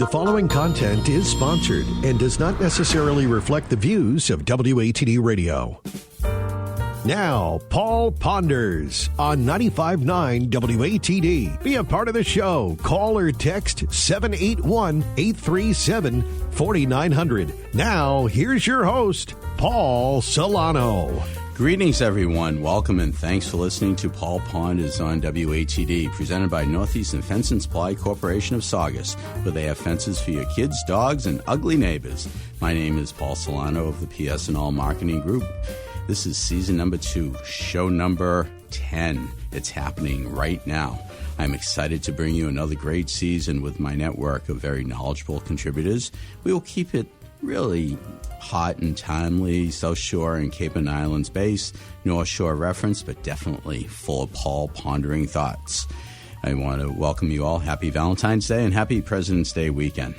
The following content is sponsored and does not necessarily reflect the views of WATD Radio. Now, Paul Ponders on 95.9 WATD. Be a part of the show. Call or text 781-837-4900. Now, here's your host, Paul Solano. Greetings, everyone. Welcome and thanks for listening to Paul Ponders on WATD, presented by Northeastern Fence and Supply Corporation of Saugus, where they have fences for your kids, dogs, and ugly neighbors. My name is Paul Solano of the PS&All Marketing Group. This is season number 2, show number 10. It's happening right now. I'm excited to bring you another great season with my network of very knowledgeable contributors. We will keep it really hot and timely, South Shore and Cape and Islands based, North Shore reference, but definitely full of Paul pondering thoughts. I want to welcome you all. Happy Valentine's Day and happy President's Day weekend.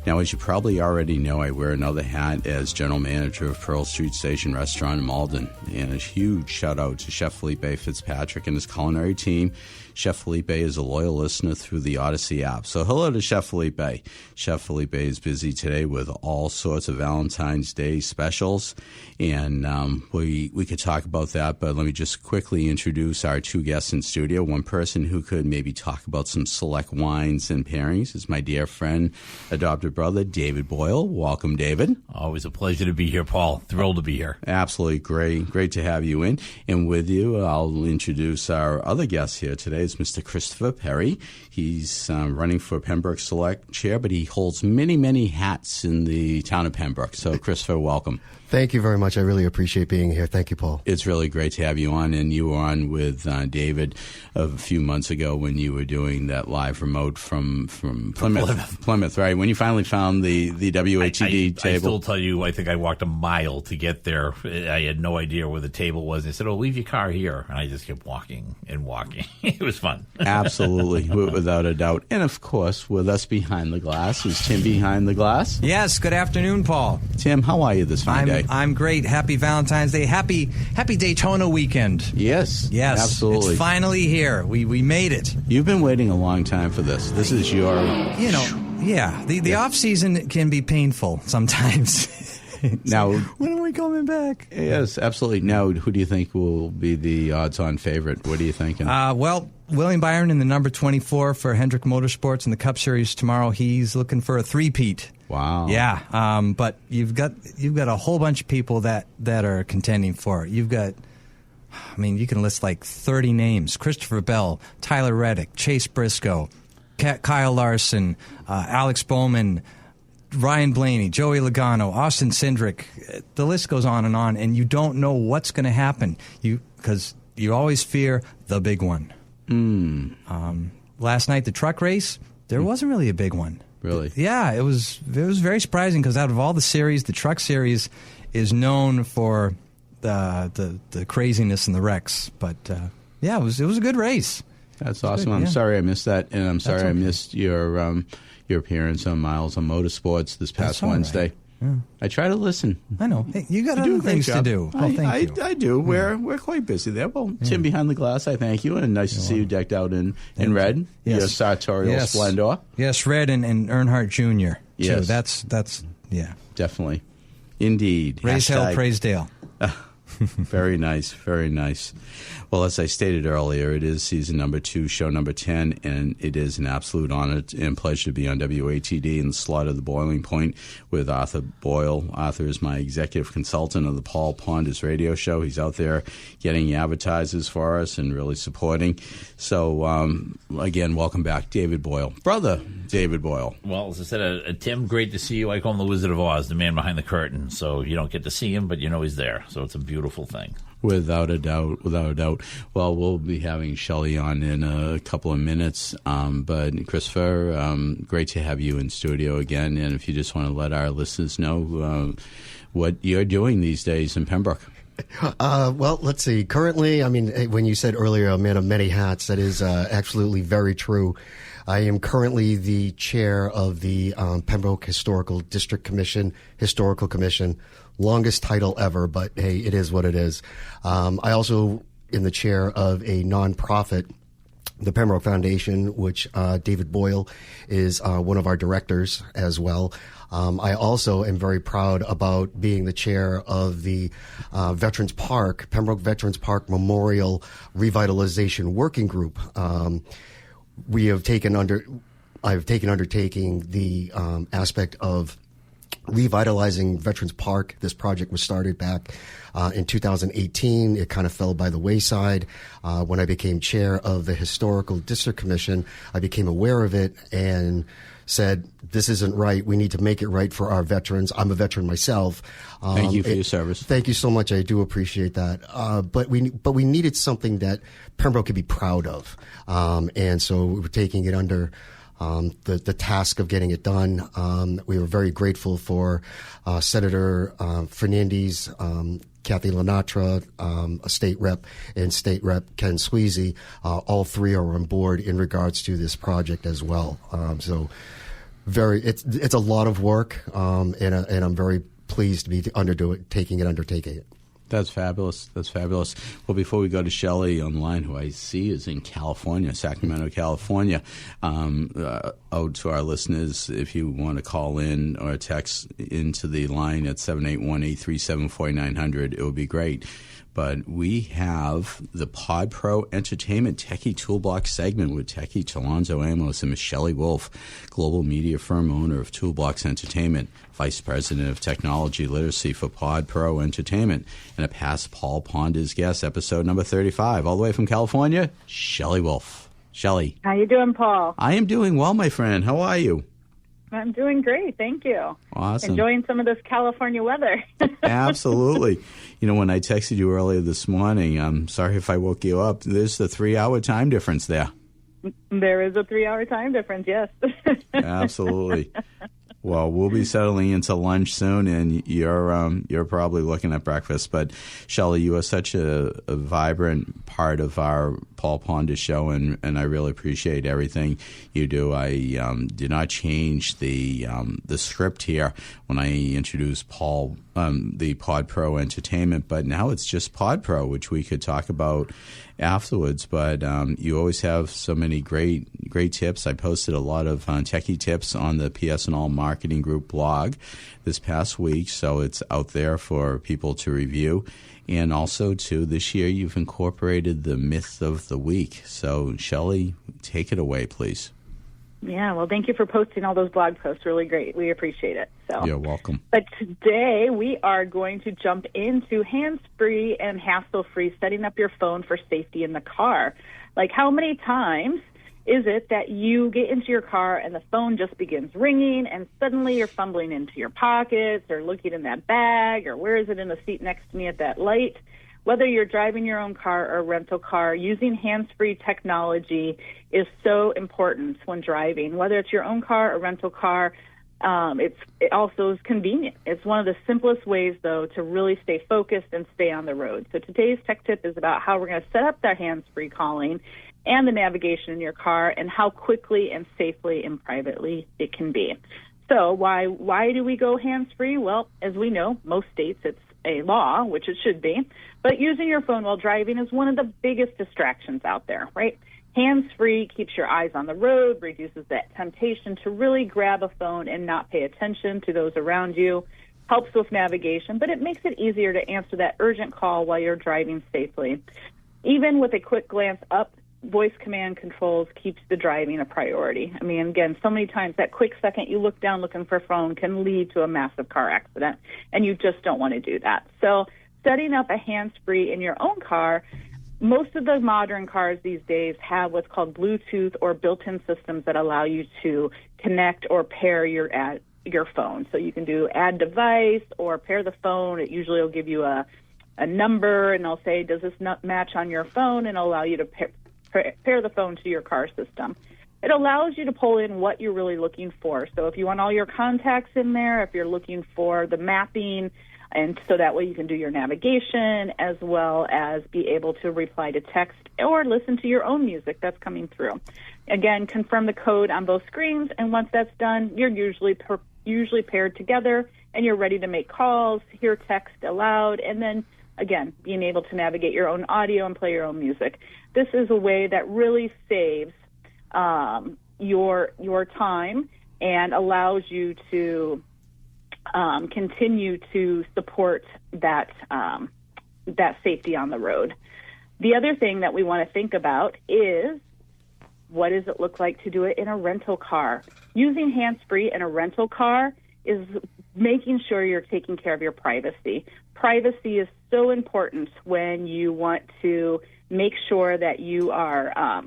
Now, as you probably already know, I wear another hat as general manager of Pearl Street Station Restaurant in Malden. And a huge shout out to Chef Felipe Fitzpatrick and his culinary team. Chef Felipe is a loyal listener through the Odyssey app. So hello to Chef Felipe. Chef Felipe is busy today with all sorts of Valentine's Day specials. And we could talk about that, but let me just quickly introduce our two guests in studio. One person who could maybe talk about some select wines and pairings is my dear friend, adopted brother, David Boyle. Welcome, David. Always a pleasure to be here, Paul. Thrilled to be here. Absolutely great to have you in. And with you, I'll introduce our other guest here today. Is Mr. Christopher Perry. He's running for Pembroke Select Chair, but he holds many hats in the town of Pembroke. So, Christopher, welcome. Thank you very much. I really appreciate being here. Thank you, Paul. It's really great to have you on, and you were on with David a few months ago when you were doing that live remote from Plymouth, right? When you finally found the WATD table. I still tell you, I think I walked a mile to get there. I had no idea where the table was. They said, "Oh, leave your car here," and I just kept walking and walking. It was fun. Absolutely, without a doubt. And of course, with us behind the glass is Tim behind the glass. Yes. Good afternoon, Paul. Tim, how are you this fine day? I'm great. Happy Valentine's Day. Happy Daytona weekend. Yes, absolutely. It's finally here. We made it. You've been waiting a long time for this. This is your... The off season can be painful sometimes. Now, when are we coming back? Yes, absolutely. Now, who do you think will be the odds-on favorite? What are you thinking? William Byron in the number 24 for Hendrick Motorsports in the Cup Series tomorrow. He's looking for a three-peat. Wow. Yeah, but you've got a whole bunch of people that are contending for it. You've got, you can list like 30 names: Christopher Bell, Tyler Reddick, Chase Briscoe, Kyle Larson, Alex Bowman, Ryan Blaney, Joey Logano, Austin Cindric. The list goes on, and you don't know what's going to happen. Because you always fear the big one. Last night, the truck race, there wasn't really a big one. Really? Yeah, it was very surprising because out of all the series, the truck series is known for the craziness and the wrecks. But it was a good race. That's awesome. I'm sorry I missed that, and I'm sorry I missed your appearance on Miles on Motorsports this past Wednesday. Right. Yeah. I try to listen. I know. Hey, you got other things to do. I do. We're quite busy there. Well, Tim behind the glass, I thank you, and nice to see you decked out in red. Yes. Your sartorial splendor. Yes, red and Earnhardt Jr. Yes. too. That's definitely, indeed. Raise hell, praise Dale. Very nice, very nice. Well, as I stated earlier, it is season number 2, show number 10, and it is an absolute honor and pleasure to be on WATD in the slot of the Boiling Point with Arthur Boyle. Arthur is my executive consultant of the Paul Ponders radio show. He's out there getting advertisers for us and really supporting. So, again, welcome back, David Boyle. Brother David Boyle. Well, as I said, Tim, great to see you. I call him the Wizard of Oz, the man behind the curtain. So you don't get to see him, but you know he's there. So it's a beautiful thing. Without a doubt. Well, we'll be having Shelley on in a couple of minutes. But Christopher, great to have you in studio again. And if you just want to let our listeners know what you're doing these days in Pembroke. Well, let's see. Currently, when you said earlier, a man of many hats, that is absolutely very true. I am currently the chair of the Pembroke Historical District Commission, Historical Commission. Longest title ever, but hey, it is what it is. I also am the chair of a nonprofit the Pembroke Foundation, which David Boyle is one of our directors as well. I also am very proud about being the chair of the Veterans Park, Pembroke Veterans Park Memorial Revitalization Working Group. I've taken undertaking the aspect of revitalizing Veterans Park. This project was started back in 2018. It kind of fell by the wayside. When I became chair of the Historical District Commission, I became aware of it and said, this isn't right. We need to make it right for our veterans. I'm a veteran myself. Thank you for your service. Thank you so much. I do appreciate that. But we needed something that Pembroke could be proud of. And so we were taking it under the task of getting it done. We were very grateful for Senator Fernandez, Kathy Lenatra, a state rep, and state rep Ken Sweezy. All three are on board in regards to this project as well. It's a lot of work, and I'm very pleased to be undertaking it. That's fabulous. That's fabulous. Well, before we go to Shelley online, who I see is in California, Sacramento, California, to our listeners, if you want to call in or text into the line at 781-837-4900, it would be great. But we have the Pod Pro Entertainment Techie Toolbox segment with Techie Talonzo Amos and Ms. Shelley Wolf, global media firm owner of Toolbox Entertainment, Vice President of Technology Literacy for Pod Pro Entertainment, and a past Paul Ponders guest, episode number 35. All the way from California, Shelley Wolf. Shelley. How you doing, Paul? I am doing well, my friend. How are you? I'm doing great, thank you. Awesome. Enjoying some of this California weather. Absolutely. You know, when I texted you earlier this morning, I'm sorry if I woke you up, there's the 3-hour time difference there. There is a 3-hour time difference, yes. Absolutely. Well, we'll be settling into lunch soon, and you're probably looking at breakfast. But, Shelley, you are such a vibrant part of our Paul Ponders show, and I really appreciate everything you do. I did not change the script here when I introduced Paul, the Pod Pro Entertainment, but now it's just Pod Pro, which we could talk about afterwards. But you always have so many great tips. I posted a lot of techie tips on the PS&All Marketing Group blog this past week, so it's out there for people to review. And also, too, this year you've incorporated the myth of the week. So, Shelley, take it away, please. Yeah, well, thank you for posting all those blog posts. Really great. We appreciate it. So, you're welcome. But today we are going to jump into hands-free and hassle-free setting up your phone for safety in the car. Like, how many times is it that you get into your car and the phone just begins ringing and suddenly you're fumbling into your pockets or looking in that bag or where is it in the seat next to me at that light? Whether you're driving your own car or a rental car, using hands-free technology is so important when driving. Whether it's your own car or rental car, it also is convenient. It's one of the simplest ways, though, to really stay focused and stay on the road. So today's tech tip is about how we're going to set up that hands-free calling and the navigation in your car and how quickly and safely and privately it can be. So why do we go hands-free? Well, as we know, most states it's a law, which it should be, but using your phone while driving is one of the biggest distractions out there, right? Hands-free keeps your eyes on the road, reduces that temptation to really grab a phone and not pay attention to those around you, helps with navigation, but it makes it easier to answer that urgent call while you're driving safely. Even with a quick glance up, voice command controls keeps the driving a priority. I mean, again, so many times that quick second you look down looking for a phone can lead to a massive car accident, and you just don't want to do that. So setting up a hands-free in your own car, most of the modern cars these days have what's called Bluetooth or built-in systems that allow you to connect or pair your phone. So you can do add device or pair the phone. It usually will give you a number, and they'll say, does this match on your phone, and it'll allow you to pair the phone to your car system. It allows you to pull in what you're really looking for. So if you want all your contacts in there, if you're looking for the mapping, and so that way you can do your navigation as well as be able to reply to text or listen to your own music that's coming through. Again, confirm the code on both screens, and once that's done, you're usually paired together, and you're ready to make calls, hear text aloud, and then again, being able to navigate your own audio and play your own music. this is a way that really saves your time and allows you to continue to support that safety on the road. The other thing that we want to think about is, what does it look like to do it in a rental car? Using hands-free in a rental car is making sure you're taking care of your privacy. Privacy is so important when you want to make sure that you are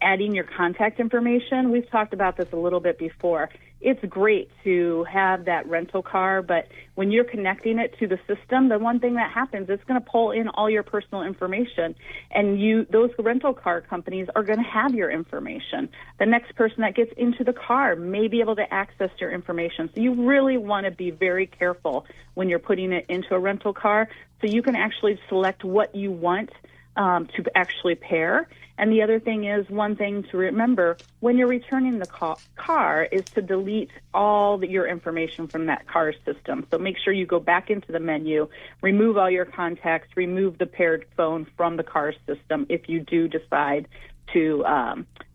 adding your contact information. We've talked about this a little bit before. It's great to have that rental car, but when you're connecting it to the system, the one thing that happens, it's going to pull in all your personal information, and those rental car companies are going to have your information. The next person that gets into the car may be able to access your information. So you really want to be very careful when you're putting it into a rental car, so you can actually select what you want to actually pair. And the other thing is, one thing to remember when you're returning the car is to delete all your information from that car system. So make sure you go back into the menu, remove all your contacts, remove the paired phone from the car system if you do decide to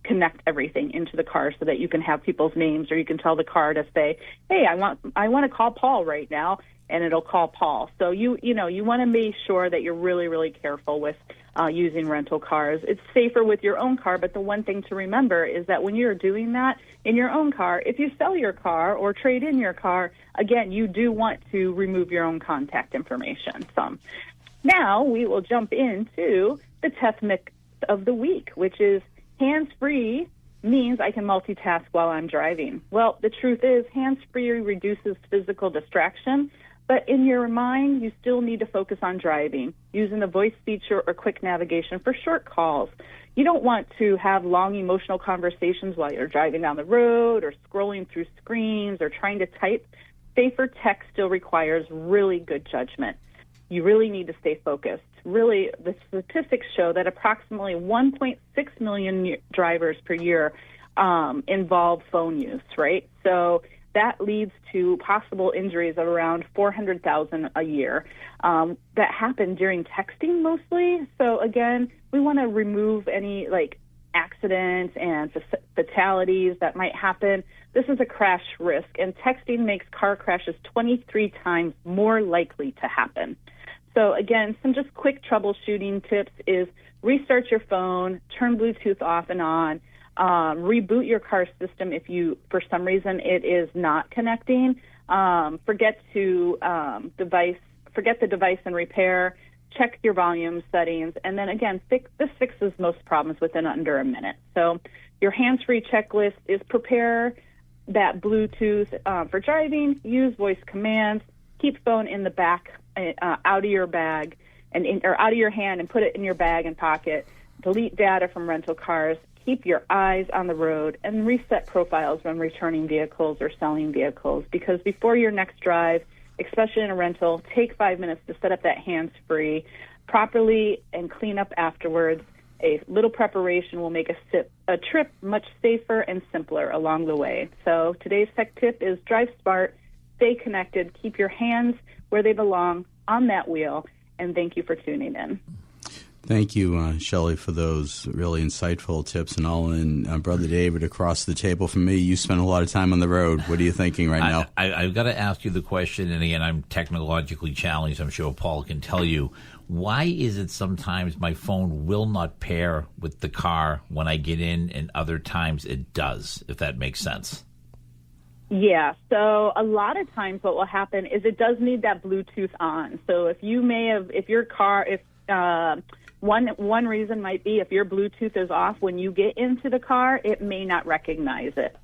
connect everything into the car, so that you can have people's names, or you can tell the car to say, hey, I want to call Paul right now, and it'll call Paul. So you want to make sure that you're really, really careful with using rental cars. It's safer with your own car, but the one thing to remember is that when you're doing that in your own car, if you sell your car or trade in your car, again, you do want to remove your own contact information. Now we will jump into the test mix of the week, which is hands-free means I can multitask while I'm driving. Well, the truth is, hands-free reduces physical distraction, but in your mind, you still need to focus on driving, using the voice feature or quick navigation for short calls. You don't want to have long emotional conversations while you're driving down the road or scrolling through screens or trying to type. Safer text still requires really good judgment. You really need to stay focused. Really, the statistics show that approximately 1.6 million drivers per year involve phone use, right? So that leads to possible injuries of around 400,000 a year that happen during texting mostly. So again, we want to remove any accidents and fatalities that might happen. This is a crash risk, and texting makes car crashes 23 times more likely to happen. So again, some just quick troubleshooting tips is restart your phone, turn Bluetooth off and on, reboot your car system if for some reason it is not connecting. Forget the device and repair. Check your volume settings, and then again, this fixes most problems within under a minute. So your hands-free checklist is prepare that Bluetooth for driving, use voice commands, keep phone in the back, out of your bag, or out of your hand, and put it in your bag and pocket. Delete data from rental cars. Keep your eyes on the road, and reset profiles when returning vehicles or selling vehicles. Because before your next drive, especially in a rental, take 5 minutes to set up that hands-free properly and clean up afterwards. A little preparation will make a trip much safer and simpler along the way. So today's tech tip is drive smart, stay connected, keep your hands where they belong on that wheel, and thank you for tuning in. Thank you, Shelley, for those really insightful tips. And all in, Brother David, across the table from me, you spend a lot of time on the road. What are you thinking right now? I've got to ask you the question, and again, I'm technologically challenged. I'm sure Paul can tell you. Why is it sometimes my phone will not pair with the car when I get in, and other times it does, if that makes sense? Yeah, so a lot of times what will happen is it does need that Bluetooth on. So one reason might be if your Bluetooth is off when you get into the car, it may not recognize it.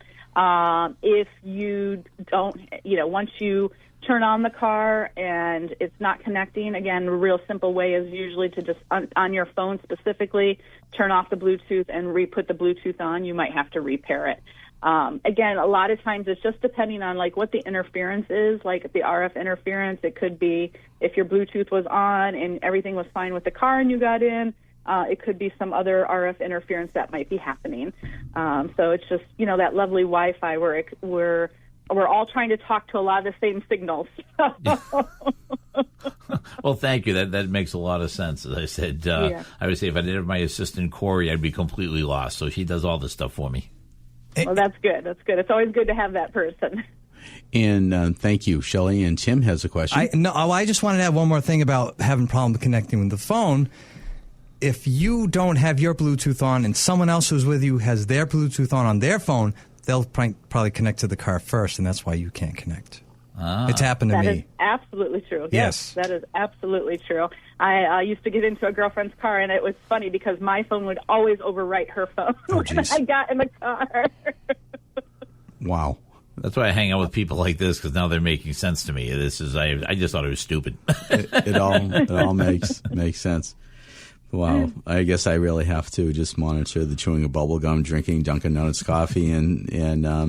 If you don't, once you turn on the car and it's not connecting, again, a real simple way is usually to just, on your phone specifically, turn off the Bluetooth and re-put the Bluetooth on. You might have to repair it. Again, a lot of times it's just depending on what the interference is, like the RF interference. It could be if your Bluetooth was on and everything was fine with the car and you got in. It could be some other RF interference that might be happening. So it's just, that lovely Wi-Fi where we're all trying to talk to a lot of the same signals. Well, thank you. That makes a lot of sense. As I said, I would say if I didn't have my assistant, Corey, I'd be completely lost. So she does all this stuff for me. Well, that's good. That's good. It's always good to have that person. And thank you, Shelley. And Tim has a question. I just wanted to add one more thing about having problem connecting with the phone. If you don't have your Bluetooth on and someone else who's with you has their Bluetooth on their phone, they'll probably connect to the car first, and that's why you can't connect. It's happened to me. That is absolutely true. Yes. That is absolutely true. I used to get into a girlfriend's car, and it was funny because my phone would always overwrite her phone when I got in the car. Wow. That's why I hang out with people like this, because now they're making sense to me. I just thought it was stupid. It all makes sense. Wow. I guess I really have to just monitor the chewing of bubble gum, drinking Dunkin' Donuts coffee, and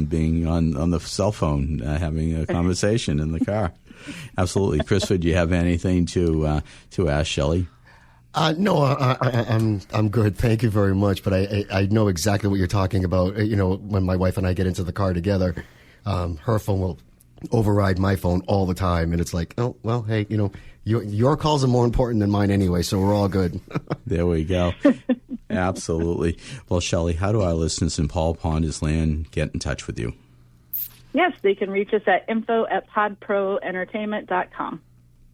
being on the cell phone, having a conversation in the car. Absolutely. Christopher, do you have anything to ask Shelley? No, I'm good. Thank you very much. But I know exactly what you're talking about. When my wife and I get into the car together, her phone will override my phone all the time, and it's like, oh well, hey, your calls are more important than mine anyway, so we're all good. There we go. Absolutely. Well, Shelley, how do our listeners in Paul Ponders land get in touch with you? Yes, they can reach us at info@podproentertainment.com.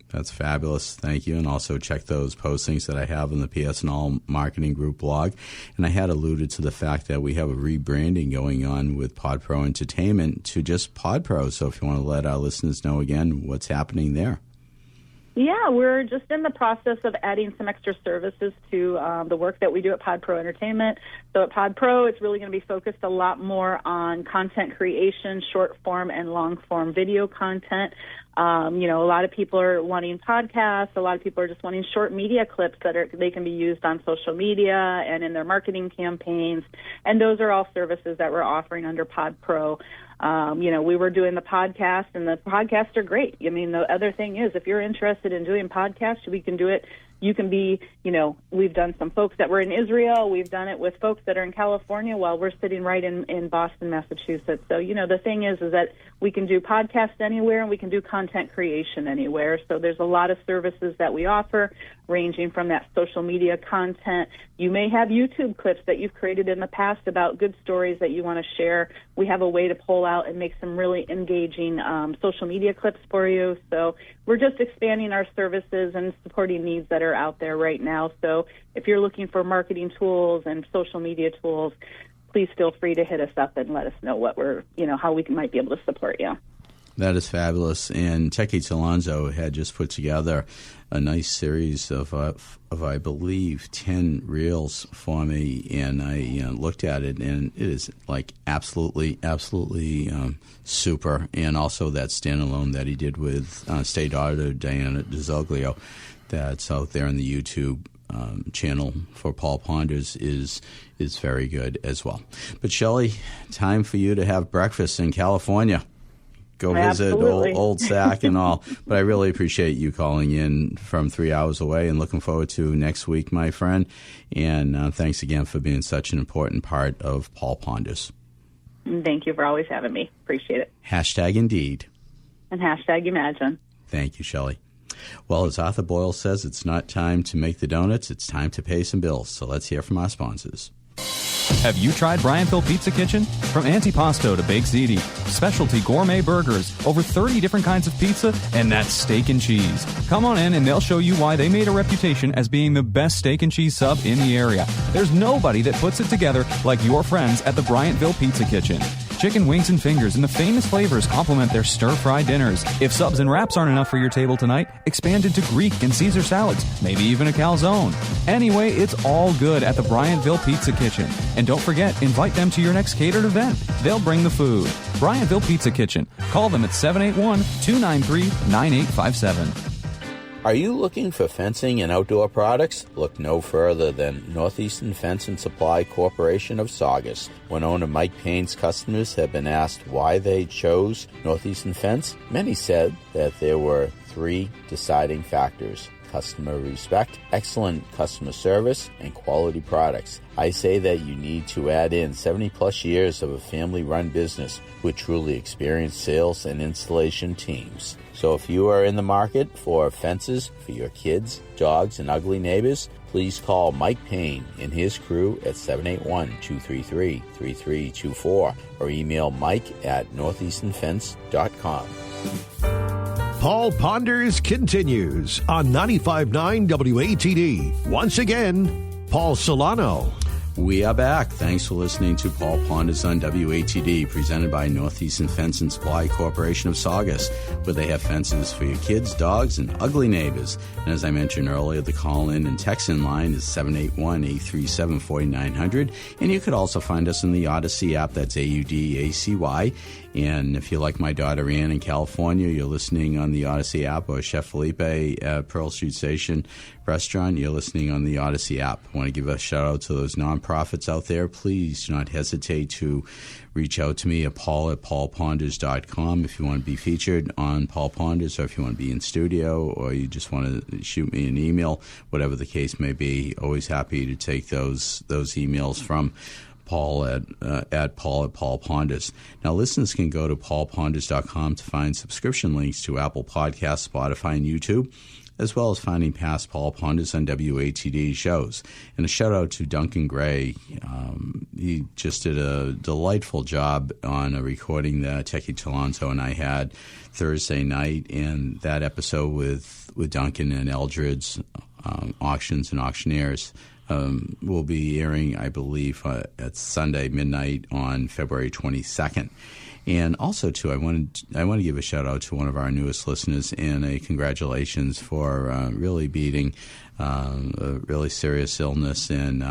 That's fabulous. Thank you. And also check those postings that I have in the PS&All Marketing Group blog. And I had alluded to the fact that we have a rebranding going on with PodPro Entertainment to just PodPro. So if you want to let our listeners know again what's happening there. Yeah, we're just in the process of adding some extra services to the work that we do at PodPro Entertainment. So at PodPro, it's really going to be focused a lot more on content creation, short form and long form video content. A lot of people are wanting podcasts. A lot of people are just wanting short media clips they can be used on social media and in their marketing campaigns. And those are all services that we're offering under PodPro. We were doing the podcast, and the podcasts are great. I mean, the other thing is, if you're interested in doing podcasts, we can do it. You can be, we've done some folks that were in Israel. We've done it with folks that are in California while we're sitting right in Boston, Massachusetts. So, the thing is that we can do podcasts anywhere, and we can do content creation anywhere. So there's a lot of services that we offer, ranging from that social media content. You may have YouTube clips that you've created in the past about good stories that you want to share. We have a way to pull out and make some really engaging social media clips for you. So we're just expanding our services and supporting needs that are out there right now. So if you're looking for marketing tools and social media tools, please feel free to hit us up and let us know what how we might be able to support you. That is fabulous. And Techie Alonso had just put together a nice series of I believe, 10 reels for me, and I looked at it, and it is like absolutely super. And also that standalone that he did with State Auditor Diana DeZoglio that's out there on the YouTube channel for Paul Ponders is very good as well. But Shelley, time for you to have breakfast in California. Go visit old Sac and all. But I really appreciate you calling in from 3 hours away, and looking forward to next week, my friend. And thanks again for being such an important part of Paul Ponders. Thank you for always having me. Appreciate it. Hashtag Indeed. And hashtag Imagine. Thank you, Shelley. Well, as Arthur Boyle says, it's not time to make the donuts, it's time to pay some bills. So let's hear from our sponsors. Have you tried Bryanttville Pizza Kitchen? From antipasto to baked ziti, specialty gourmet burgers, over 30 different kinds of pizza, and that steak and cheese. Come on in and they'll show you why they made a reputation as being the best steak and cheese sub in the area. There's nobody that puts it together like your friends at the Bryanttville Pizza Kitchen. Chicken wings and fingers and the famous flavors complement their stir-fry dinners. If subs and wraps aren't enough for your table tonight, expand into Greek and Caesar salads, maybe even a calzone. Anyway, it's all good at the Bryanttville Pizza Kitchen. And don't forget, invite them to your next catered event. They'll bring the food. Bryanttville Pizza Kitchen. Call them at 781-293-9857. Are you looking for fencing and outdoor products? Look no further than Northeastern Fence and Supply Corporation of Saugus. When owner Mike Payne's customers have been asked why they chose Northeastern Fence, many said that there were three deciding factors. customer respect, excellent customer service, and quality products. I say that you need to add in 70-plus years of a family-run business with truly experienced sales and installation teams. So if you are in the market for fences for your kids, dogs, and ugly neighbors, please call Mike Payne and his crew at 781-233-3324 or email mike@northeasternfence.com. Paul Ponders continues on 95.9 WATD. Once again, Paul Solano. We are back. Thanks for listening to Paul Ponders on WATD, presented by Northeastern Fence and Supply Corporation of Saugus, where they have fences for your kids, dogs, and ugly neighbors. And as I mentioned earlier, the call-in and text-in line is 781-837-4900. And you could also find us in the Odyssey app. That's AUDACY. And if you like my daughter Ann in California, you're listening on the Odyssey app, or Chef Felipe at Pearl Street Station Restaurant, you're listening on the Odyssey app. I want to give a shout out to those nonprofits out there. Please do not hesitate to reach out to me at paul@paulponders.com if you want to be featured on Paul Ponders, or if you want to be in studio, or you just want to shoot me an email, whatever the case may be. Always happy to take those emails from Paul at Paul Ponders. Now, listeners can go to paulponders.com to find subscription links to Apple Podcasts, Spotify, and YouTube, as well as finding past Paul Ponders on WATD shows. And a shout out to Duncan Gray. He just did a delightful job on a recording that Techie Talonto and I had Thursday night, and that episode with Duncan and Eldred's Auctions and Auctioneers will be airing, I believe, at Sunday midnight on February 22nd. And also, too, I want to give a shout-out to one of our newest listeners, and a congratulations for really beating a really serious illness. And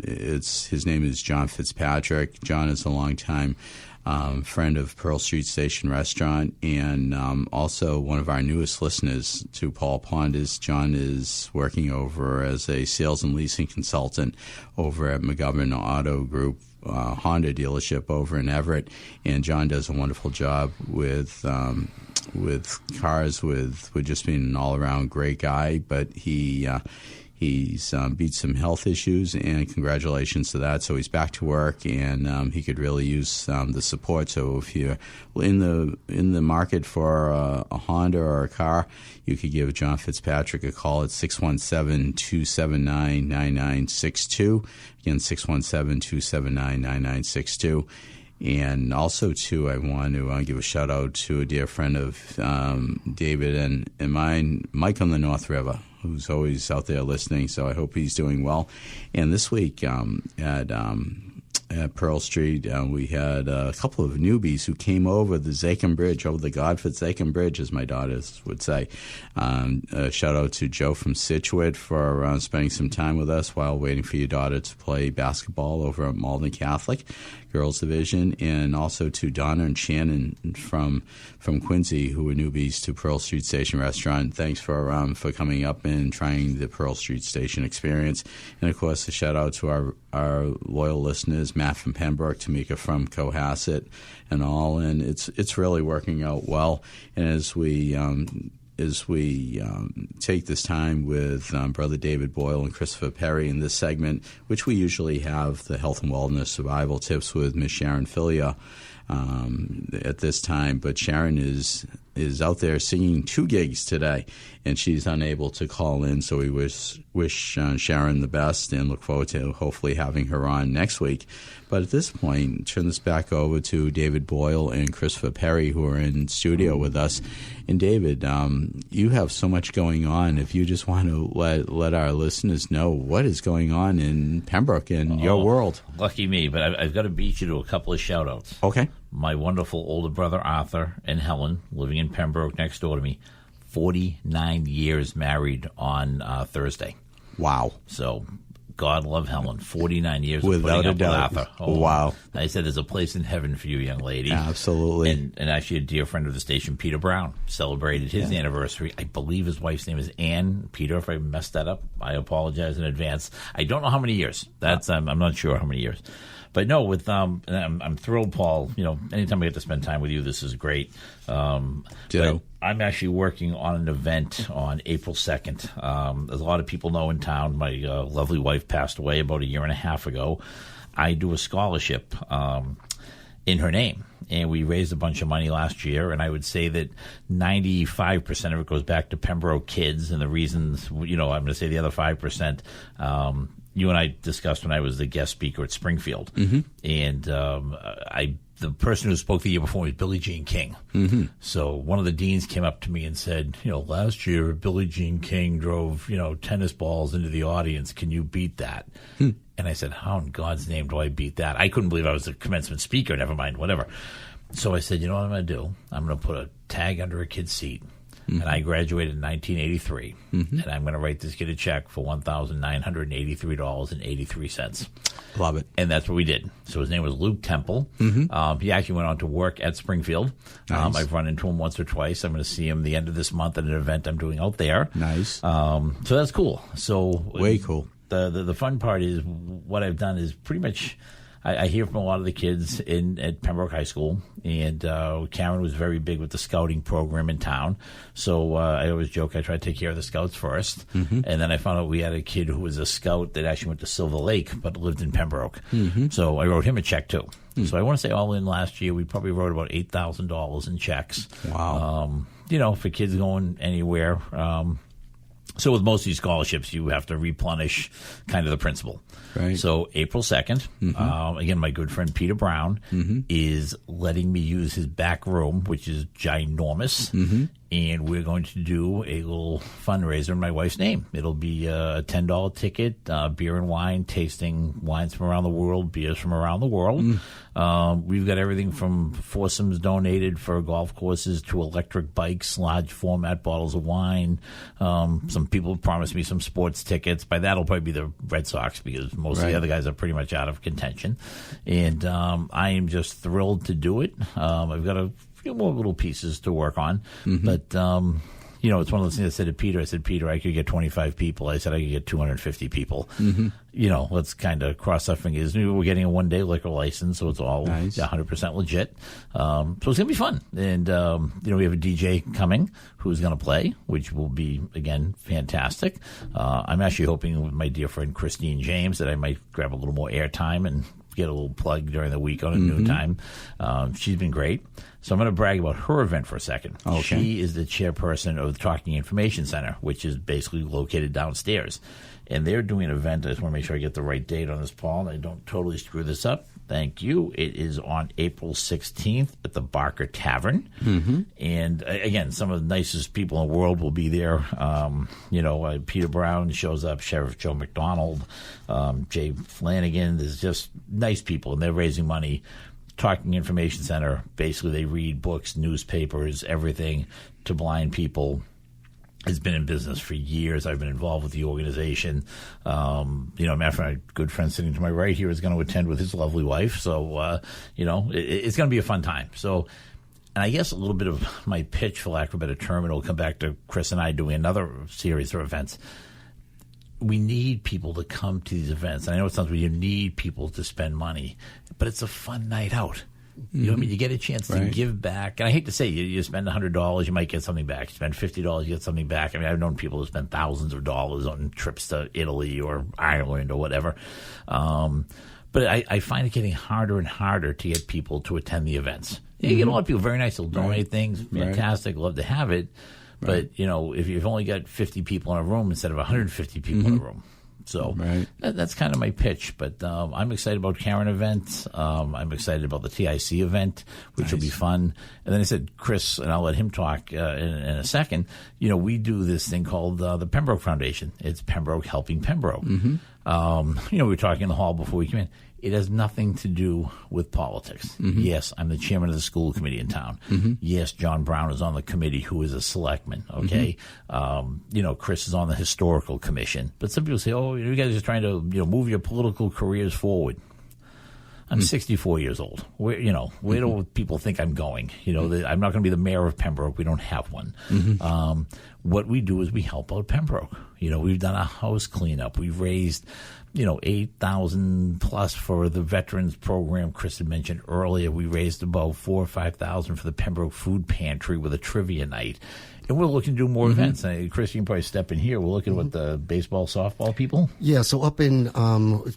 his name is John Fitzpatrick. John is a longtime friend of Pearl Street Station Restaurant, and also one of our newest listeners to Paul Ponders. John is working over as a sales and leasing consultant over at McGovern Auto Group, Honda dealership over in Everett, and John does a wonderful job with cars, with just being an all-around great guy. But he's beat some health issues, and congratulations to that. So he's back to work, and he could really use the support. So if you're in the market for a Honda or a car, you could give John Fitzpatrick a call at 617-279-9962. Again, 617-279-9962. And also, too, I want to give a shout-out to a dear friend of David and mine, Mike on the North River, who's always out there listening, so I hope he's doing well. And this week at Pearl Street, we had a couple of newbies who came over the Zakin Bridge, over the Godford-Zakin Bridge, as my daughters would say. A shout-out to Joe from Scituate for spending some time with us while waiting for your daughter to play basketball over at Malden Catholic Girls Division, and also to Donna and Shannon from Quincy, who were newbies to Pearl Street Station Restaurant. Thanks for coming up and trying the Pearl Street Station experience. And, of course, a shout-out to our loyal listeners, Matt from Pembroke, Tamika from Cohasset, and all. And it's really working out well. And as we take this time with Brother David Boyle and Christopher Perry in this segment, which we usually have the health and wellness survival tips with Miss Sharon Filia at this time, but Sharon is out there singing 2 gigs today, and she's unable to call in, so we wish Sharon the best and look forward to hopefully having her on next week. But at this point, turn this back over to David Boyle and Christopher Perry, who are in studio with us. And David, you have so much going on. If you just want to let our listeners know what is going on in Pembroke and your world. Lucky me, but I've got to beat you to a couple of shout-outs. Okay. My wonderful older brother Arthur and Helen, living in Pembroke next door to me, 49 years married on Thursday. Wow. So God love Helen. 49 years without of putting a up doubt. with Arthur. Oh, wow. I said there's a place in heaven for you, young lady. Absolutely. And actually a dear friend of the station, Peter Brown, celebrated his anniversary. I believe his wife's name is Ann. Peter, if I messed that up, I apologize in advance. I don't know how many years. I'm not sure how many years. But no, with I'm thrilled, Paul. Anytime I get to spend time with you, this is great. Ditto. I'm actually working on an event on April 2nd. As a lot of people know in town, my lovely wife passed away about a year and a half ago. I do a scholarship in her name, and we raised a bunch of money last year, and I would say that 95% of it goes back to Pembroke kids, and the reasons, I'm going to say the other 5%, you and I discussed when I was the guest speaker at Springfield, and the person who spoke the year before was Billie Jean King. So one of the deans came up to me and said, last year Billie Jean King drove, tennis balls into the audience. Can you beat that? And I said, how in God's name do I beat that? I couldn't believe I was a commencement speaker, never mind, whatever. So I said, you know what I'm going to do? I'm going to put a tag under a kid's seat. And I graduated in 1983. And I'm going to write this kid a check for $1,983.83. Love it. And that's what we did. So his name was Luke Temple. He actually went on to work at Springfield. Nice. I've run into him once or twice. I'm going to see him the end of this month at an event I'm doing out there. Nice. So that's cool. So way cool. The fun part is what I've done is pretty much I hear from a lot of the kids at Pembroke High School, and Karen was very big with the scouting program in town. So I always joke I try to take care of the scouts first, and then I found out we had a kid who was a scout that actually went to Silver Lake but lived in Pembroke. So I wrote him a check too. So I want to say all in last year we probably wrote about $8,000 in checks. Wow. For kids going anywhere. So with most of these scholarships, you have to replenish kind of the principal. Right. So April 2nd, again, my good friend Peter Brown is letting me use his back room, which is ginormous, and we're going to do a little fundraiser in my wife's name. It'll be a $10 ticket, beer and wine, tasting wines from around the world, beers from around the world. We've got everything from foursomes donated for golf courses to electric bikes, large format bottles of wine. Some people promised me some sports tickets. By that, it'll probably be the Red Sox because most of the other guys are pretty much out of contention. And I am just thrilled to do it. I've got a few more little pieces to work on, but it's one of those things I said to Peter. I said, Peter, I could get 25 people. I said I could get 250 people. Let's kind of cross our fingers. We're getting a one-day liquor license, so it's all 100% legit. So it's going to be fun. And, we have a DJ coming who's going to play, which will be, again, fantastic. I'm actually hoping with my dear friend Christine James that I might grab a little more airtime and get a little plug during the week on a new time. She's been great. So I'm going to brag about her event for a second. Okay. She is the chairperson of the Talking Information Center, which is basically located downstairs. And they're doing an event. I just want to make sure I get the right date on this, Paul, and I don't totally screw this up. Thank you. It is on April 16th at the Barker Tavern. And again, some of the nicest people in the world will be there. Peter Brown shows up, Sheriff Joe McDonald, Jay Flanagan. There's just nice people, and they're raising money. Talking Information Center, basically they read books, newspapers, everything to blind people. Has been in business for years. I've been involved with the organization. Matter of fact, my good friend sitting to my right here is going to attend with his lovely wife. So, it's going to be a fun time. So, and I guess a little bit of my pitch, for lack of a better term, and it'll come back to Chris and I doing another series of events. We need people to come to these events. And I know it sounds weird. You need people to spend money, but it's a fun night out. You know what I mean? You get a chance to give back. And I hate to say, you spend $100, you might get something back. You spend $50, you get something back. I mean, I've known people who spend thousands of dollars on trips to Italy or Ireland or whatever. But I find it getting harder and harder to get people to attend the events. You get a lot of people, very nice, they'll donate things, fantastic, love to have it. But, if you've only got 50 people in a room instead of 150 people in a room. So that's kind of my pitch. But I'm excited about Karen events. I'm excited about the TIC event, which will be fun. And then I said, Chris, and I'll let him talk in a second, we do this thing called the Pembroke Foundation. It's Pembroke Helping Pembroke. We were talking in the hall before we came in. It has nothing to do with politics. Yes, I'm the chairman of the school committee in town. Yes, John Brown is on the committee, who is a selectman, okay? Chris is on the historical commission. But some people say, you guys are just trying to, move your political careers forward. I'm 64 years old. Where do people think I'm going? I'm not going to be the mayor of Pembroke. We don't have one. What we do is we help out Pembroke. We've done a house cleanup. We've raised $8,000 plus for the veterans program. Chris had mentioned earlier, we raised about $4,000 or $5,000 for the Pembroke Food Pantry with a trivia night. And we're looking to do more events. Chris, you can probably step in here. We're looking with the baseball, softball people. Yeah, so up in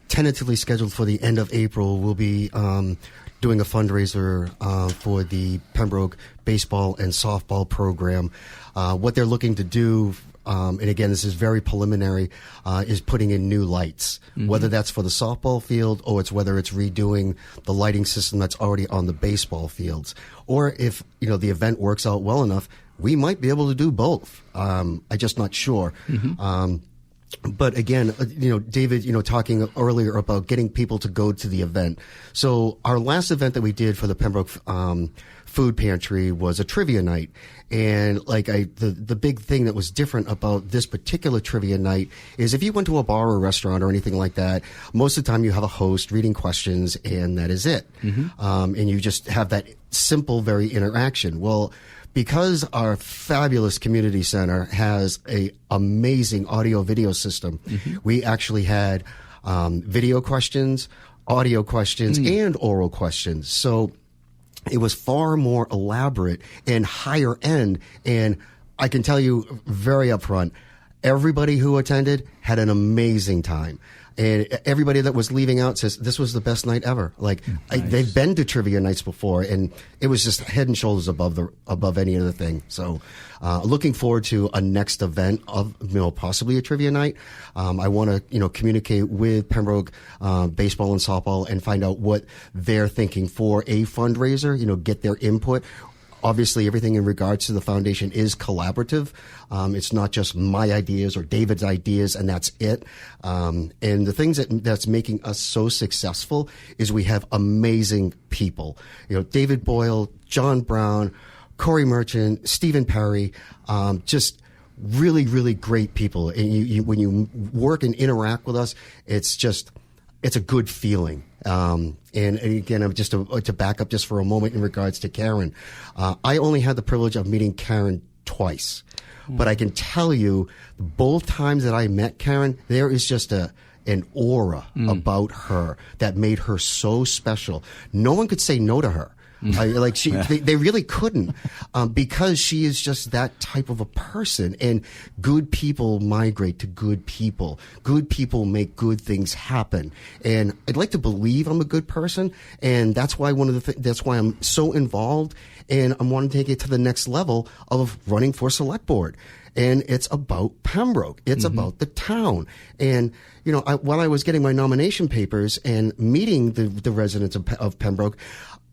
tentatively scheduled for the end of April, we'll be doing a fundraiser for the Pembroke baseball and softball program. What they're looking to do, and again, this is very preliminary, is putting in new lights, whether that's for the softball field or whether it's redoing the lighting system that's already on the baseball fields. Or if, the event works out well enough, we might be able to do both. I'm just not sure. But again, David, talking earlier about getting people to go to the event. So our last event that we did for the Pembroke Food Pantry was a trivia night. And the big thing that was different about this particular trivia night is if you went to a bar or a restaurant or anything like that, most of the time you have a host reading questions and that is it. And you just have that simple, very interaction. Well, because our fabulous community center has a amazing audio video system, we actually had video questions, audio questions, and oral questions. So it was far more elaborate and higher end. And I can tell you very upfront, everybody who attended had an amazing time. And everybody that was leaving out says, this was the best night ever. They've been to trivia nights before, and it was just head and shoulders above any other thing. So looking forward to a next event of, possibly a trivia night. I want to, communicate with Pembroke baseball and softball and find out what they're thinking for a fundraiser, get their input. Obviously, everything in regards to the foundation is collaborative. It's not just my ideas or David's ideas, and that's it. And the things that's making us so successful is we have amazing people. David Boyle, John Brown, Corey Merchant, Stephen Perry, just really, really great people. And when you work and interact with us, it's a good feeling. And again, I'm just to back up just for a moment in regards to Karen. I only had the privilege of meeting Karen twice, but I can tell you both times that I met Karen, there is just an aura about her that made her so special. No one could say no to her. They really couldn't, because she is just that type of a person. And good people migrate to good people. Good people make good things happen. And I'd like to believe I'm a good person, and that's why that's why I'm so involved, and I want to take it to the next level of running for select board. And it's about Pembroke. It's about the town. And while I was getting my nomination papers and meeting the residents of Pembroke,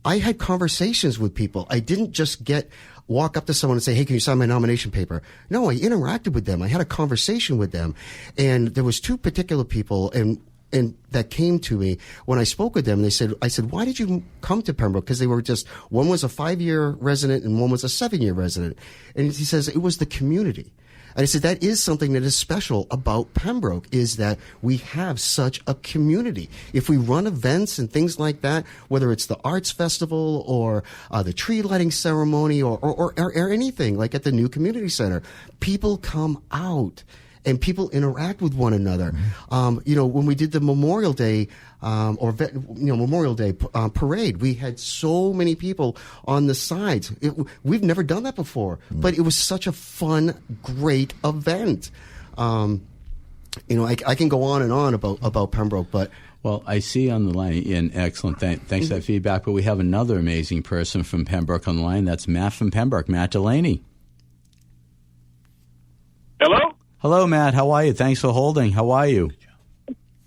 I had conversations with people. I didn't just walk up to someone and say, hey, can you sign my nomination paper? No, I interacted with them. I had a conversation with them. And there was two particular people and that came to me when I spoke with them. I said, why did you come to Pembroke? Because they were one was a 5-year resident and one was a 7-year resident. And he says, it was the community. And I said, that is something that is special about Pembroke, is that we have such a community. If we run events and things like that, whether it's the arts festival or the tree lighting ceremony or anything like at the new community center, people come out and people interact with one another. When we did the Memorial Day parade, we had so many people on the sides. We've never done that before, but it was such a fun, great event. I can go on and on about Pembroke, but. Well, I see on the line, Ian, excellent. Thanks for that feedback. But we have another amazing person from Pembroke on the line. That's Matt from Pembroke, Matt Delaney. Hello? Hello, Matt. How are you? Thanks for holding. How are you?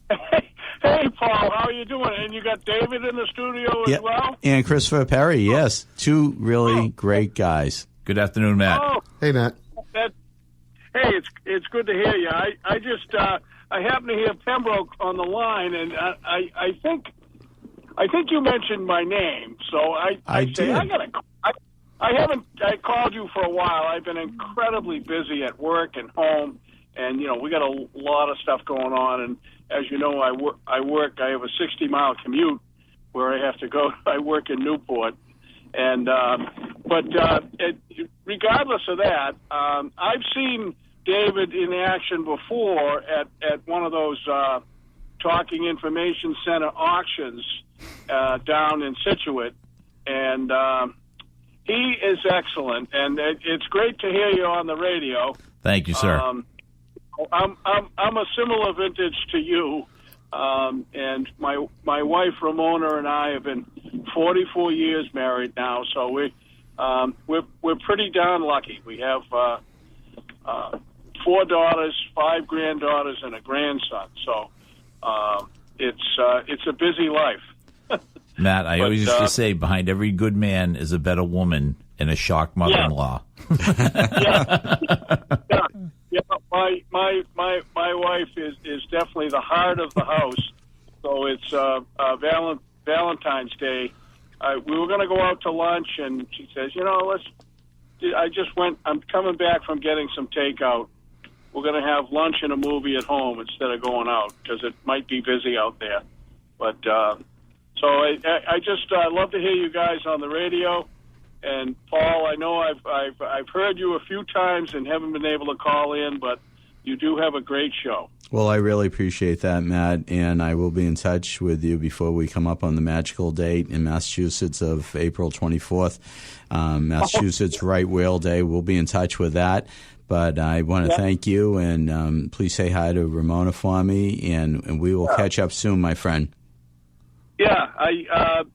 Hey, Paul. How are you doing? And you got David in the studio as well? And Christopher Perry, yes. Two really great guys. Good afternoon, Matt. Oh, hey, Matt. Hey, it's good to hear you. I just I happen to hear Pembroke on the line, and I think you mentioned my name, so I did. I called you for a while. I've been incredibly busy at work and home, and we got a lot of stuff going on. And as you know, I have a 60-mile commute where I have to go. I work in Newport, and but regardless of that, I've seen David in action before at one of those Talking Information Center auctions down in Scituate, and he is excellent. And it's great to hear you on the radio. Thank you, sir. I'm a similar vintage to you, and my wife Ramona and I have been 44 years married now, so we're pretty darn lucky. We have 4 daughters, 5 granddaughters, and a grandson. So it's a busy life. Matt, I always used to say, behind every good man is a better woman and a shock mother-in-law. Yeah, my wife is definitely the heart of the house. So it's Valentine's Day. We were going to go out to lunch, and she says, I'm coming back from getting some takeout. We're going to have lunch and a movie at home instead of going out because it might be busy out there. But so I just love to hear you guys on the radio. And Paul, I know I've heard you a few times and haven't been able to call in, but you do have a great show. Well, I really appreciate that, Matt, and I will be in touch with you before we come up on the magical date in Massachusetts of April 24th, Massachusetts Right Whale Day. We'll be in touch with that. But I want to thank you, and please say hi to Ramona for me, and we will catch up soon, my friend. Yeah,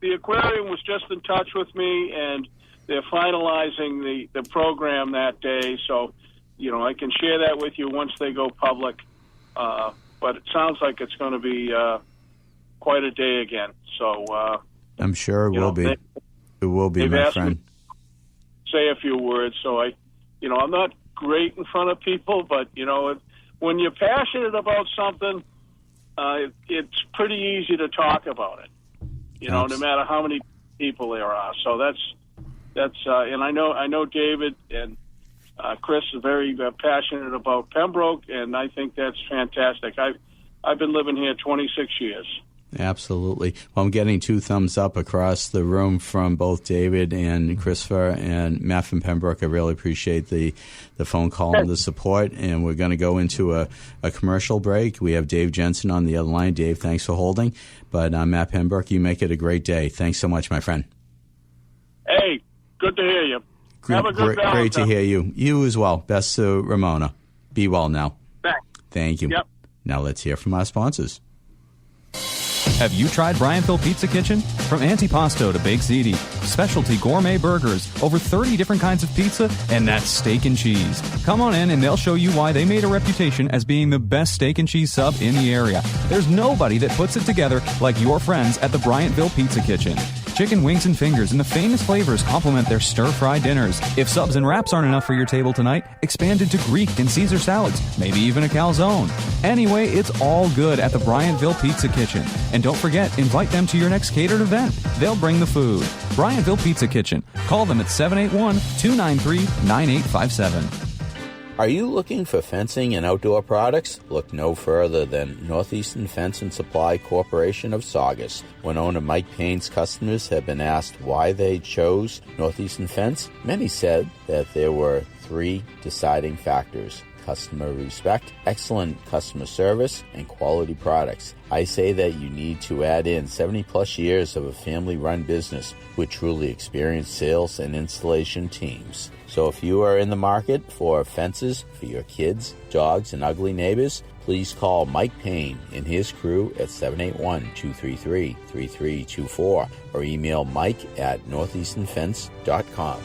the aquarium was just in touch with me, and they're finalizing the program that day, so I can share that with you once they go public. But it sounds like it's going to be quite a day again. So I'm sure it will be. It will be, my friend. Say a few words. So I'm not great in front of people, but when you're passionate about something, it's pretty easy to talk about it. No matter how many people there are. So that's and I know David and Chris is very passionate about Pembroke, and I think that's fantastic. I've been living here 26 years. Absolutely. Well, I'm getting 2 thumbs up across the room from both David and Christopher and Matt from Pembroke. I really appreciate the phone call and the support. And we're going to go into a commercial break. We have Dave Jensen on the other line. Dave, thanks for holding. But Matt Pembroke, you make it a great day. Thanks so much, my friend. Hey, good to hear you. Have a good Great to hear you. You as well. Best to Ramona. Be well now. Thanks. Thank you. Yep. Now let's hear from our sponsors. Have you tried Brianville Pizza Kitchen? From antipasto to baked ziti, specialty gourmet burgers, over 30 different kinds of pizza, and that's steak and cheese. Come on in and they'll show you why they made a reputation as being the best steak and cheese sub in the area. There's nobody that puts it together like your friends at the Briantville Pizza Kitchen. Chicken wings and fingers and the famous flavors complement their stir-fry dinners. If subs and wraps aren't enough for your table tonight, expand into Greek and Caesar salads, maybe even a calzone. Anyway, it's all good at the Briantville Pizza Kitchen. And don't forget, invite them to your next catered event. They'll bring the food. Briantville Pizza Kitchen. Call them at 781-293-9857. Are you looking for fencing and outdoor products? Look no further than Northeastern Fence and Supply Corporation of Saugus. When owner Mike Payne's customers have been asked why they chose Northeastern Fence, many said that there were 3 deciding factors: customer respect, excellent customer service, and quality products. I say that you need to add in 70-plus years of a family-run business with truly experienced sales and installation teams. So if you are in the market for fences for your kids, dogs, and ugly neighbors, please call Mike Payne and his crew at 781-233-3324 or email mike@northeasternfence.com.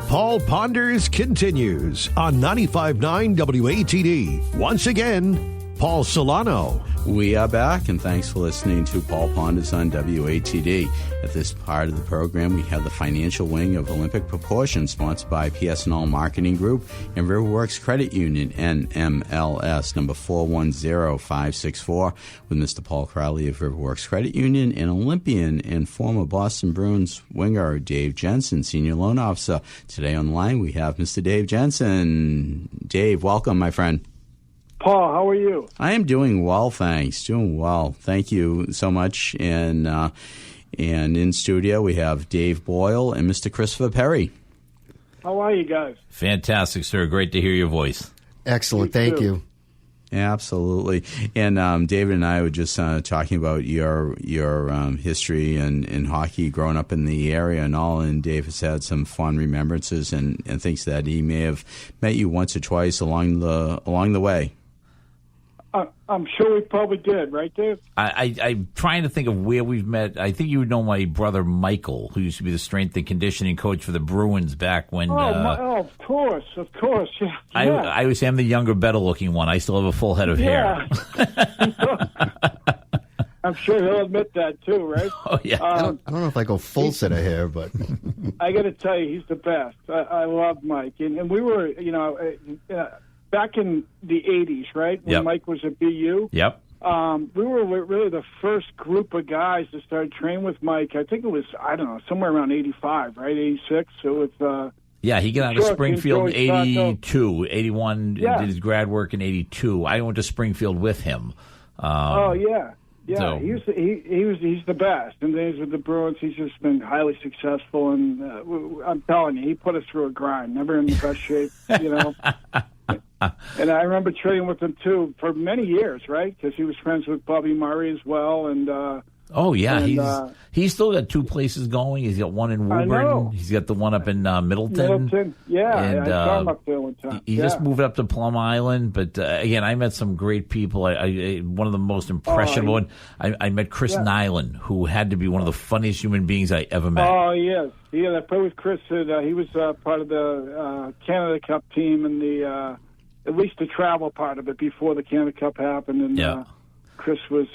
Paul Ponders continues on 95.9 WATD. Once again, Paul Solano. We are back, and thanks for listening to Paul Ponders on WATD. At this part of the program, we have the financial wing of Olympic Proportions, sponsored by PS&L Marketing Group and Riverworks Credit Union, NMLS number 410564, with Mr. Paul Crowley of Riverworks Credit Union and Olympian and former Boston Bruins winger Dave Jensen, Senior Loan Officer. Today on the line, we have Mr. Dave Jensen. Dave, welcome, my friend. Paul, how are you? I am doing well, thanks. Doing well. Thank you so much. And in studio, we have Dave Boyle and Mr. Christopher Perry. How are you guys? Fantastic, sir. Great to hear your voice. Excellent. Thank you. Absolutely. And David and I were just talking about your history in hockey, growing up in the area and all. And Dave has had some fond remembrances and thinks that he may have met you once or twice along the way. I'm sure we probably did, right, Dave? I'm trying to think of where we've met. I think you would know my brother Michael, who used to be the strength and conditioning coach for the Bruins back when. Of course, yeah. I always say I'm the younger, better-looking one. I still have a full head of hair. I'm sure he'll admit that too, right? Oh yeah. I don't know if I go full set of hair, but I got to tell you, he's the best. I love Mike, and we were, back in the 80s, right? When Mike was at BU. Yep. We were really the first group of guys to start training with Mike. I think it was, somewhere around 85, right? 86. So it's... Yeah, he got out of Springfield in 82, 81, did his grad work in 82. I went to Springfield with him. Yeah. So, he's the best. And then he's with the Bruins. He's just been highly successful. And I'm telling you, he put us through a grind. Never in the best shape, And I remember training with him, too, for many years, right? Because he was friends with Bobby Murray as well. And he's still got two places going. He's got one in Woburn. He's got the one up in Middleton. Yeah, and, I saw him up there one time. He just moved up to Plum Island. But, again, I met some great people. One of the most impressionable ones, I met Chris Nyland, who had to be one of the funniest human beings I ever met. Oh, yes. Yeah, I played with Chris. He was part of the Canada Cup team and at least the travel part of it before the Canada Cup happened. And Chris was,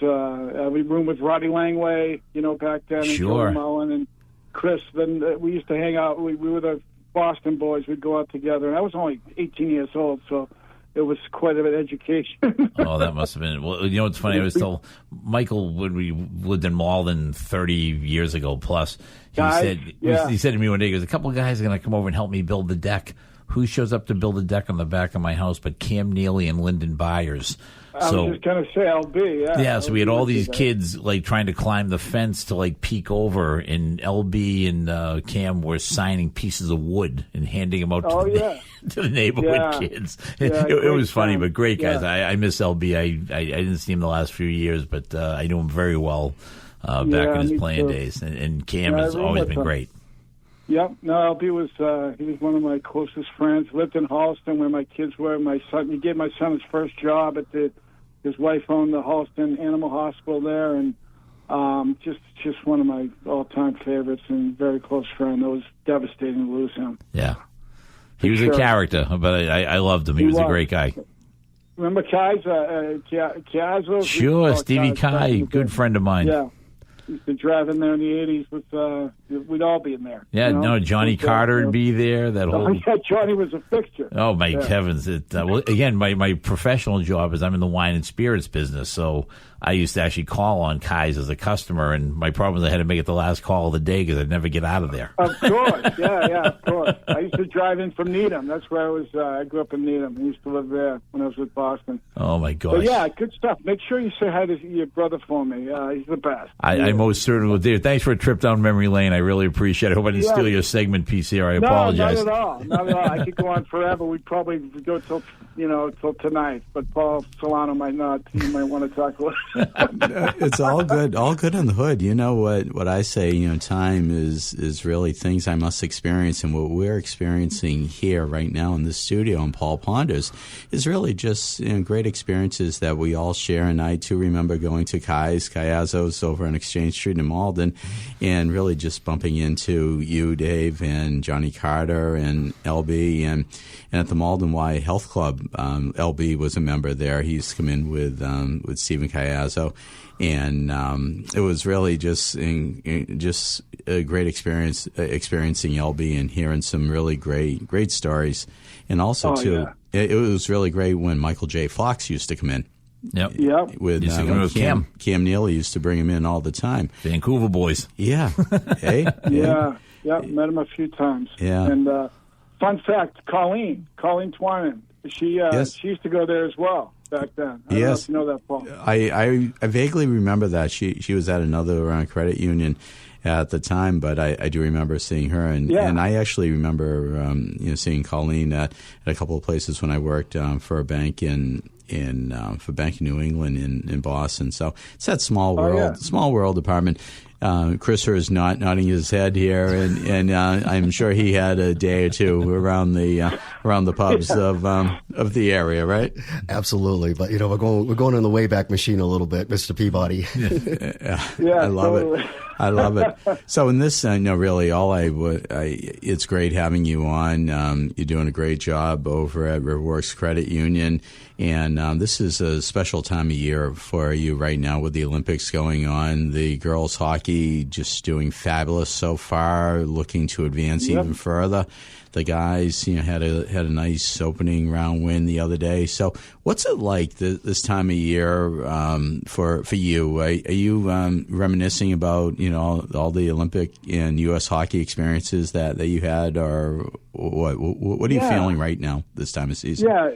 we roomed with Roddy Langway, back then. And sure. Joe Mullen and Chris. Then we used to hang out. We were the Boston boys. We'd go out together. And I was only 18 years old, so it was quite an education. Oh, that must have been. Well, what's funny? I was told Michael, when we lived in Malden 30 years ago plus, he said to me one day, he goes, a couple of guys are going to come over and help me build the deck. Who shows up to build a deck on the back of my house but Cam Neely and Lyndon Byers? I was just going to say LB, yeah. Yeah, so we had all these kids trying to climb the fence to peek over, and LB and Cam were signing pieces of wood and handing them out to the neighborhood kids. It was funny, but great guys. Yeah. I miss LB. I didn't see him the last few years, but I knew him very well back in his playing days. And Cam has always been great. Yep. No, LB was he was one of my closest friends. Lived in Holliston where my kids were. He gave my son his first job at his wife owned the Holliston Animal Hospital there, and just one of my all-time favorites and very close friend. It was devastating to lose him. Yeah. He was a character, but I loved him. He was a great guy. Remember Chiazzo? Sure, Stevie Kai, good friend of mine. Yeah. Used to drive in there in the 80s with, we'd all be in there. Yeah, Johnny Carter would be there. Johnny was a fixture. Oh, my heavens. Again, my professional job is I'm in the wine and spirits business, so I used to actually call on Kai's as a customer, and my problem is I had to make it the last call of the day because I'd never get out of there. Of course, of course. I used to drive in from Needham. That's where I was. I grew up in Needham. I used to live there when I was with Boston. Oh, my gosh. But good stuff. Make sure you say hi to your brother for me. He's the best. I most certainly will do. Thanks for a trip down memory lane. I really appreciate it. I hope I didn't steal your segment piece here. I apologize. No, not at all. I could go on forever. We'd probably go till tonight, but Paul Solano might not. He might want to talk a little. It's all good in the hood. You know what I say, time is really things I must experience, and what we're experiencing here right now in the studio in Paul Ponders is really just great experiences that we all share. And I too remember going to Chiazzo's over on Exchange Street in Malden and really just bumping into you, Dave, and Johnny Carter and LB and at the Malden Y Health Club. LB was a member there. He used to come in with Stephen Chiazzo. And it was really just a great experience experiencing LB and hearing some really great stories. And also, it was really great when Michael J. Fox used to come in. Yep. With Cam. Cam Neely used to bring him in all the time. Vancouver boys. Yeah. Hey. Yeah. Met him a few times. Yeah. And fun fact, Colleen Twyman, she used to go there as well back then. I don't know if you know that, Paul. I vaguely remember that. She was at another credit union. at the time, but I do remember seeing her, and I actually remember seeing Colleen at a couple of places when I worked for a bank in Bank of New England in Boston. So it's that small world department. Chris is nodding his head here, and I'm sure he had a day or two around the pubs of the area, right? Absolutely, but we're going in the Wayback Machine a little bit, Mr. Peabody. I love it. I love it. So in this, really, it's great having you on. You're doing a great job over at Riverworks Credit Union, and this is a special time of year for you right now with the Olympics going on. The girls hockey just doing fabulous so far, looking to advance even further. The guys, had a nice opening round win the other day. So, what's it like this time of year for you? Are you reminiscing about all the Olympic and U.S. hockey experiences that you had, or what are you feeling right now this time of season? Yeah,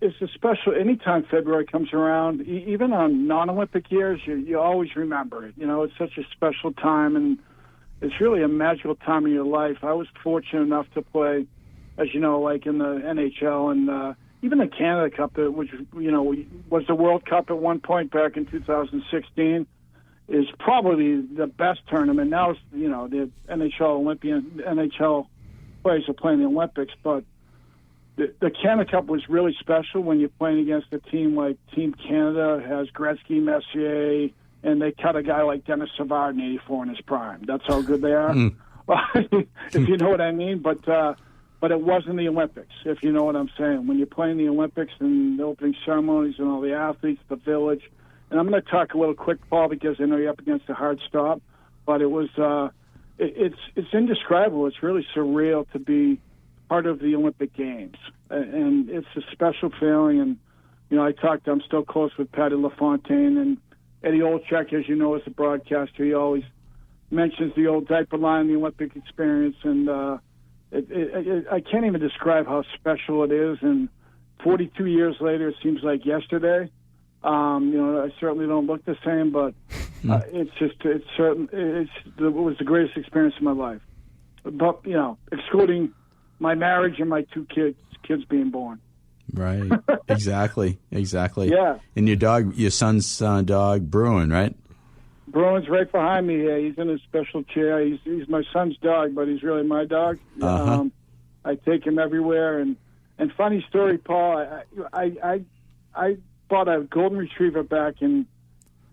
it's a special. Anytime February comes around, even on non-Olympic years, you always remember it. It's such a special time, and it's really a magical time in your life. I was fortunate enough to play, as you know, like in the NHL and even the Canada Cup, which was the World Cup at one point back in 2016, is probably the best tournament. Now it's the NHL players are playing the Olympics, but the Canada Cup was really special when you're playing against a team like Team Canada has Gretzky, Messier, and they cut a guy like Dennis Savard in '84 in his prime. That's how good they are, if you know what I mean. But it wasn't the Olympics, if you know what I'm saying. When you're playing the Olympics and the opening ceremonies and all the athletes, the village. And I'm going to talk a little quick, Paul, because I know you're up against a hard stop. But it was it's indescribable. It's really surreal to be part of the Olympic Games, and it's a special feeling. And I'm still close with Patty LaFontaine and Eddie Olczyk, as you know, as a broadcaster. He always mentions the old diaper line, the Olympic experience, and I can't even describe how special it is. And 42 years later, it seems like yesterday. I certainly don't look the same, but it was the greatest experience of my life. But excluding my marriage and my two kids being born. Right. Exactly. Yeah. And your son's dog, Bruin, right? Bruin's right behind me here. He's in a special chair. He's my son's dog, but he's really my dog. I take him everywhere. And funny story, Paul, I bought a golden retriever back in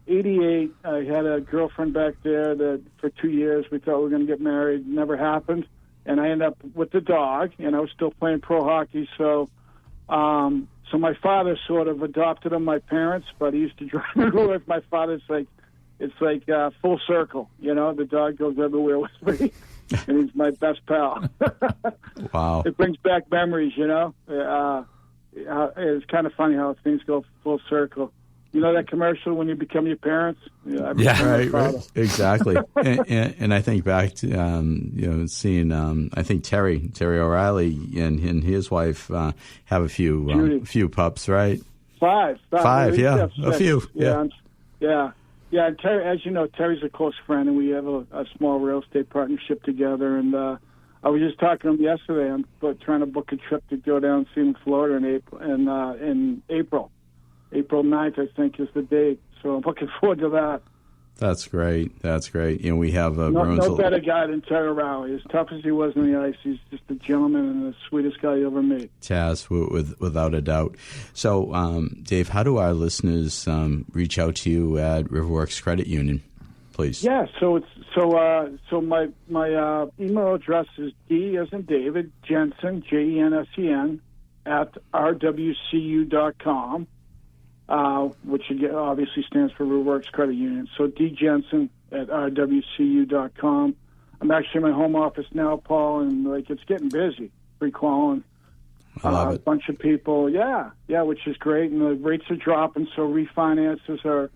'88. I had a girlfriend back there that for 2 years we thought we were going to get married. Never happened. And I ended up with the dog, and I was still playing pro hockey. So my father sort of adopted him, my parents, but he used to drive me with my father. It's like full circle, the dog goes everywhere with me, and he's my best pal. Wow. It brings back memories, it's kind of funny how things go full circle. You know that commercial when you become your parents? Right. Exactly. and I think back to seeing I think Terry O'Reilly and his wife have a few pups, right? Five. Yeah, a few. Yeah. And Terry, as you know, Terry's a close friend, and we have a small real estate partnership together. And I was just talking to him yesterday. I'm trying to book a trip to go down and see him in Florida in April. April 9th, I think, is the date. So I'm looking forward to that. That's great. We have no better guy than Terry O'Reilly. As tough as he was on the ice, he's just a gentleman and the sweetest guy you ever meet. Taz, without a doubt. So, Dave, how do our listeners reach out to you at Riverworks Credit Union, please? Yeah. So my email address is D as in David Jensen, JENSEN @rwcu.com. Which obviously stands for Riverworks Credit Union. So D Jensen @rwcu.com. I'm actually in my home office now, Paul, and it's getting busy. Pre-calling I love it. A bunch of people, yeah, which is great. And the rates are dropping, so refinances are,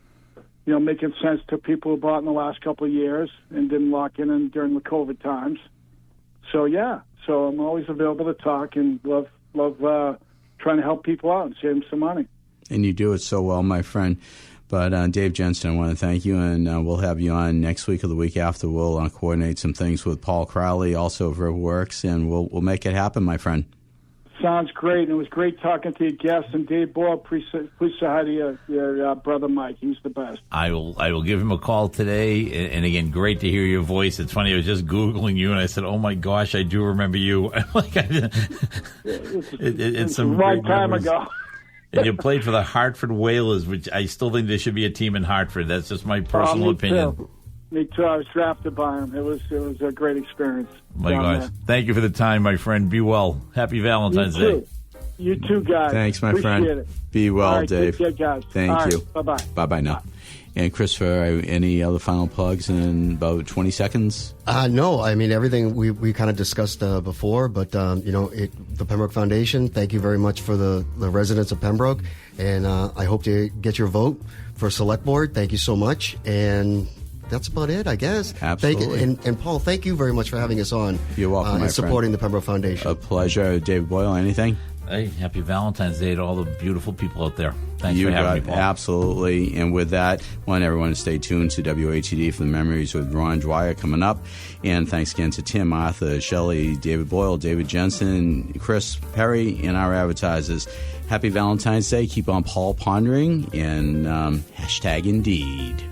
making sense to people who bought in the last couple of years and didn't lock in during the COVID times. So so I'm always available to talk and love trying to help people out and save them some money. And you do it so well, my friend. But Dave Jensen, I want to thank you, and we'll have you on next week or the week after. We'll coordinate some things with Paul Crowley, also of Riverworks, and we'll make it happen, my friend. Sounds great. And it was great talking to your guests. And Dave Boyle, please say hi to your brother Mike. He's the best. I will give him a call today. And again, great to hear your voice. It's funny, I was just Googling you, and I said, oh, my gosh, I do remember you. It's a long time ago. And you played for the Hartford Whalers, which I still think there should be a team in Hartford. That's just my personal opinion. Me too. I was drafted by him. It was a great experience. My gosh. Thank you for the time, my friend. Be well. Happy Valentine's Day. You too, guys. Thanks, my Appreciate friend. It. Be well, right, Dave. Take care, guys. Thank you. Bye-bye. Bye-bye now. And Christopher, any other final plugs in about 20 seconds? No, I mean, everything we kind of discussed before, but, the Pembroke Foundation, thank you very much for the residents of Pembroke, and I hope to get your vote for Select Board. Thank you so much, and that's about it, I guess. Absolutely. And Paul, thank you very much for having us on. You're welcome, my and supporting friend. the Pembroke Foundation. A pleasure. David Boyle, anything? Hey, happy Valentine's Day to all the beautiful people out there. Thanks for having me, Paul. Absolutely. And with that, I want everyone to stay tuned to WATD for the Memories with Ron Dwyer coming up. And thanks again to Tim, Arthur, Shelley, David Boyle, David Jensen, Chris Perry, and our advertisers. Happy Valentine's Day. Keep on Paul pondering, and #Indeed.